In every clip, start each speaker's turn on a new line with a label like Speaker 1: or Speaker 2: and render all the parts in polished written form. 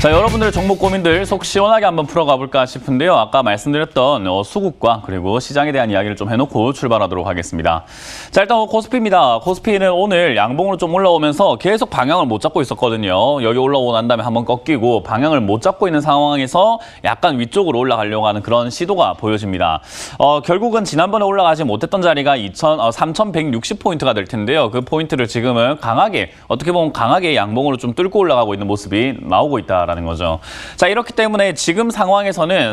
Speaker 1: 자, 여러분들의 종목 고민들 속 시원하게 한번 풀어가 볼까 싶은데요. 아까 말씀드렸던 수급과 그리고 시장에 대한 이야기를 좀 해놓고 출발하도록 하겠습니다. 자, 일단 코스피입니다. 코스피는 오늘 양봉으로 좀 올라오면서 계속 방향을 못 잡고 있었거든요. 여기 올라오고 난 다음에 한번 꺾이고 방향을 못 잡고 있는 상황에서 약간 위쪽으로 올라가려고 하는 그런 시도가 보여집니다. 결국은 지난번에 올라가지 못했던 자리가 3,160포인트가 될 텐데요. 그 포인트를 지금은 강하게, 어떻게 보면 강하게 양봉으로 좀 뚫고 올라가고 있는 모습이 나오고 있다라는 거죠. 자, 이렇기 때문에 지금 상황에서는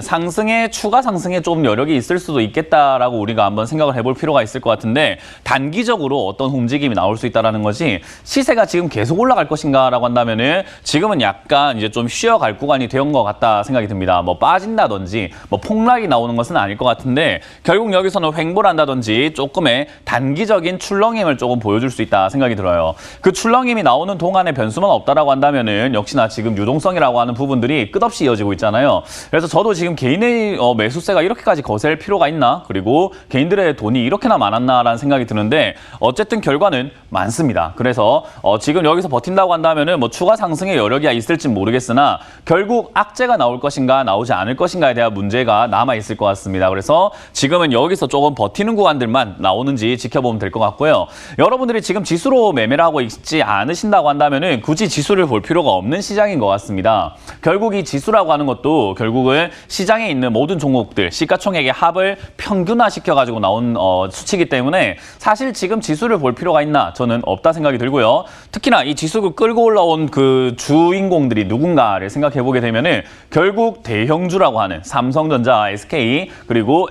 Speaker 1: 추가 상승에 좀 여력이 있을 수도 있겠다라고 우리가 한번 생각을 해볼 필요가 있을 것 같은데, 단기적으로 어떤 움직임이 나올 수 있다라는 거지, 시세가 지금 계속 올라갈 것인가라고 한다면은 지금은 약간 이제 좀 쉬어갈 구간이 된 것 같다 생각이 듭니다. 뭐 빠진다든지 뭐 폭락이 나오는 것은 아닐 것 같은데, 결국 여기서는 횡보를 한다든지 조금의 단기적인 출렁임을 조금 보여줄 수 있다 생각이 들어요. 그 출렁임이 나오는 동안에 변수만 없다라고 한다면은 역시나 지금 유동성이라고 하는 부분들이 끝없이 이어지고 있잖아요. 그래서 저도 지금 개인의 매수세가 이렇게까지 거셀 필요가 있나? 그리고 개인들의 돈이 이렇게나 많았나라는 생각이 드는데, 어쨌든 결과는 많습니다. 그래서 지금 여기서 버틴다고 한다면은 뭐 추가 상승의 여력이 있을진 모르겠으나 결국 악재가 나올 것인가 나오지 않을 것인가에 대한 문제가 남아 있을 것 같습니다. 그래서 지금은 여기서 조금 버티는 구간들만 나오는지 지켜보면 될 것 같고요. 여러분들이 지금 지수로 매매를 하고 있지 않으신다고 한다면은 굳이 지수를 볼 필요가 없는 시장인 것 같습니다. 결국 이 지수라고 하는 것도 결국은 시장에 있는 모든 종목들 시가총액의 합을 평균화 시켜가지고 나온 수치이기 때문에 사실 지금 지수를 볼 필요가 있나? 저는 없다 생각이 들고요. 특히나 이 지수를 끌고 올라온 그 주인공들이 누군가를 생각해 보게 되면은 결국 대형주라고 하는 삼성전자, SK 그리고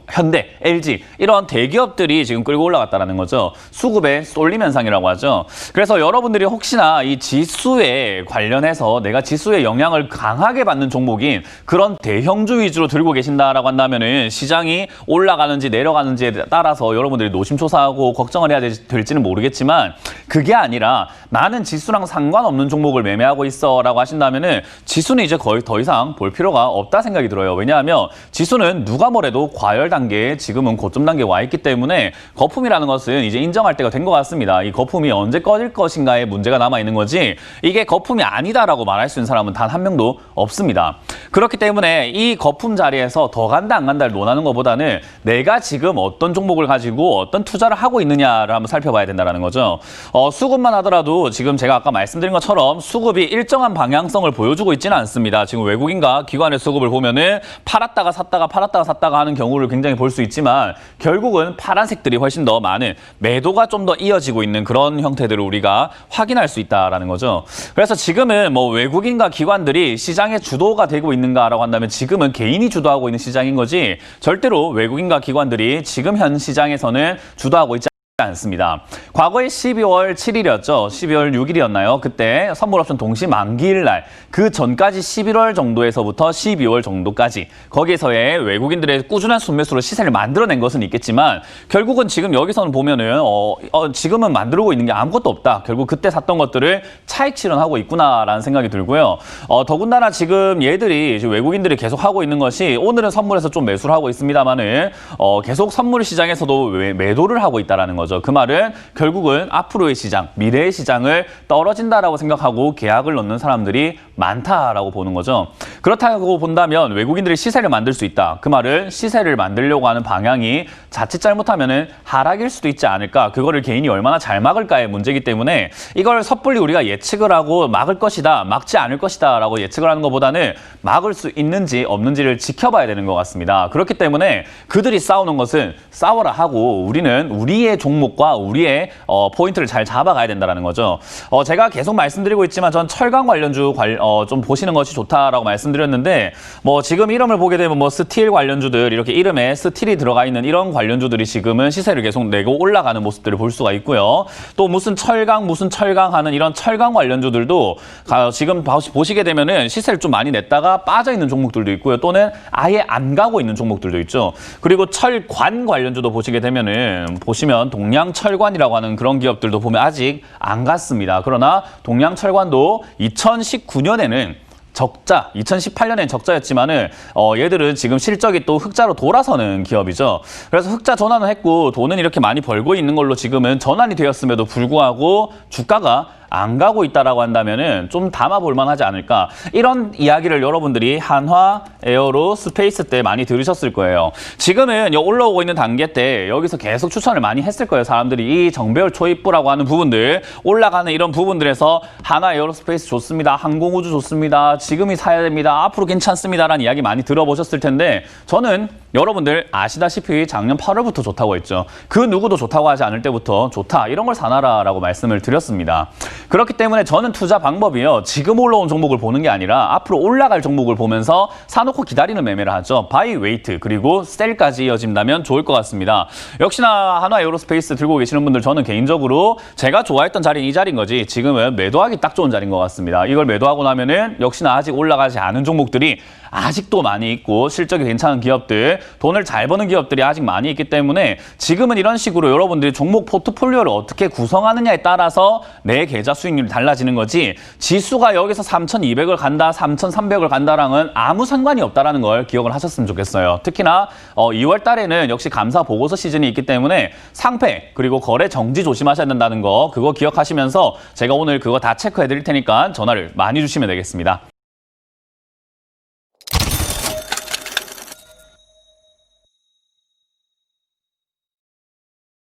Speaker 1: 현대, LG 이런 대기업들이 지금 끌고 올라갔다는 거죠. 수급의 쏠림 현상이라고 하죠. 그래서 여러분들이 혹시나 이 지수에 관련해서 내가 지수의 영향을 강하게 받는 종목인 그런 대형주 위주로 들고 계신다라고 한다면은 시장이 올라가는지 내려가는지에 따라서 여러분들이 노심초사하고 걱정을 해야 될지는 모르겠지만, 그게 아니라 나는 지수랑 상관없는 종목을 매매하고 있어라고 하신다면은 지수는 이제 거의 더 이상 볼 필요가 없다 생각이 들어요. 왜냐하면 지수는 누가 뭐래도 과열 단계에 지금은 고점 단계에 와 있기 때문에 거품이라는 것은 이제 인정할 때가 된 것 같습니다. 이 거품이 언제 꺼질 것인가에 문제가 남아 있는 거지, 이게 거품이 아니다라고 말할 수 있는 사람은 단 한 명도 없습니다. 그렇기 때문에 이 거품 자리에서 더 간다 안 간다를 논하는 것보다는 내가 지금 어떤 종목을 가지고 어떤 투자를 하고 있느냐를 한번 살펴봐야 된다는 거죠. 수급만 하더라도 지금 제가 아까 말씀드린 것처럼 수급이 일정한 방향성을 보여주고 있지는 않습니다. 지금 외국인과 기관의 수급을 보면은 팔았다가 샀다가 하는 경우를 굉장히 볼 수 있지만, 결국은 파란색들이 훨씬 더 많은, 매도가 좀 더 이어지고 있는 그런 형태들을 우리가 확인할 수 있다는 거죠. 그래서 지금은 뭐 외국인과 기관들이 시장의 주도가 되고 있는가라고 한다면 지금은 개인이 주도하고 있는 시장인 거지, 절대로 외국인과 기관들이 지금 현 시장에서는 주도하고 있지 않습니다. 과거에 12월 7일이었죠. 12월 6일이었나요? 그때 선물옵션 동시 만기일 날, 그 전까지 11월 정도에서부터 12월 정도까지 거기에서의 외국인들의 꾸준한 순매수로 시세를 만들어낸 것은 있겠지만, 결국은 지금 여기서는 보면은 지금은 만들고 있는 게 아무것도 없다. 결국 그때 샀던 것들을 차익 실현하고 있구나라는 생각이 들고요. 더군다나 지금 얘들이 외국인들이 계속 하고 있는 것이, 오늘은 선물에서 좀 매수를 하고 있습니다만은 계속 선물 시장에서도 매도를 하고 있다라는 거죠. 그 말은 결국은 앞으로의 시장, 미래의 시장을 떨어진다라고 생각하고 계약을 넣는 사람들이 많다라고 보는 거죠. 그렇다고 본다면 외국인들이 시세를 만들 수 있다. 그 말은 시세를 만들려고 하는 방향이 자칫 잘못하면은 하락일 수도 있지 않을까. 그거를 개인이 얼마나 잘 막을까의 문제이기 때문에 이걸 섣불리 우리가 예측을 하고 막을 것이다, 막지 않을 것이다라고 예측을 하는 것보다는 막을 수 있는지 없는지를 지켜봐야 되는 것 같습니다. 그렇기 때문에 그들이 싸우는 것은 싸워라 하고, 우리는 우리의 종목과 우리의 포인트를 잘 잡아가야 된다는 거죠. 제가 계속 말씀드리고 있지만 전 철강 관련주 좀 보시는 것이 좋다라고 말씀드렸는데, 뭐 지금 이름을 보게 되면 뭐 스틸 관련주들, 이렇게 이름에 스틸이 들어가 있는 이런 관련주들이 지금은 시세를 계속 내고 올라가는 모습들을 볼 수가 있고요. 또 무슨 철강 하는 이런 철강 관련주들도 지금 보시게 되면은 시세를 좀 많이 냈다가 빠져 있는 종목들도 있고요. 또는 아예 안 가고 있는 종목들도 있죠. 그리고 철관 관련주도 보시게 되면은, 보시면 동양철관이라고 하는 그런 기업들도 보면 아직 안 갔습니다. 그러나 동양철관도 2019년에는 적자, 2018년엔 적자였지만은 얘들은 지금 실적이 또 흑자로 돌아서는 기업이죠. 그래서 흑자 전환을 했고 돈은 이렇게 많이 벌고 있는 걸로 지금은 전환이 되었음에도 불구하고 주가가 안 가고 있다라고 한다면은 좀 담아볼 만하지 않을까. 이런 이야기를 여러분들이 한화, 에어로, 스페이스 때 많이 들으셨을 거예요. 지금은 올라오고 있는 단계 때 여기서 계속 추천을 많이 했을 거예요. 사람들이 이 정배열 초입부라고 하는 부분들, 올라가는 이런 부분들에서 한화, 에어로스페이스 좋습니다. 항공우주 좋습니다. 지금이 사야 됩니다. 앞으로 괜찮습니다라는 이야기 많이 들어보셨을 텐데 저는 여러분들 아시다시피 작년 8월부터 좋다고 했죠. 그 누구도 좋다고 하지 않을 때부터 좋다. 이런 걸 사놔라라고 말씀을 드렸습니다. 그렇기 때문에 저는 투자 방법이요. 지금 올라온 종목을 보는 게 아니라 앞으로 올라갈 종목을 보면서 사놓고 기다리는 매매를 하죠. 바이 웨이트 그리고 셀까지 이어진다면 좋을 것 같습니다. 역시나 한화 에어로스페이스 들고 계시는 분들 저는 개인적으로 제가 좋아했던 자리는 이 자리인 거지 지금은 매도하기 딱 좋은 자리인 것 같습니다. 이걸 매도하고 나면은 역시나 아직 올라가지 않은 종목들이 아직도 많이 있고 실적이 괜찮은 기업들, 돈을 잘 버는 기업들이 아직 많이 있기 때문에 지금은 이런 식으로 여러분들이 종목 포트폴리오를 어떻게 구성하느냐에 따라서 내 계좌 수익률이 달라지는 거지 지수가 여기서 3,200을 간다, 3,300을 간다랑은 아무 상관이 없다라는 걸 기억을 하셨으면 좋겠어요. 특히나 2월 달에는 역시 감사 보고서 시즌이 있기 때문에 상패 그리고 거래 정지 조심하셔야 된다는 거 그거 기억하시면서 제가 오늘 그거 다 체크해 드릴 테니까 전화를 많이 주시면 되겠습니다.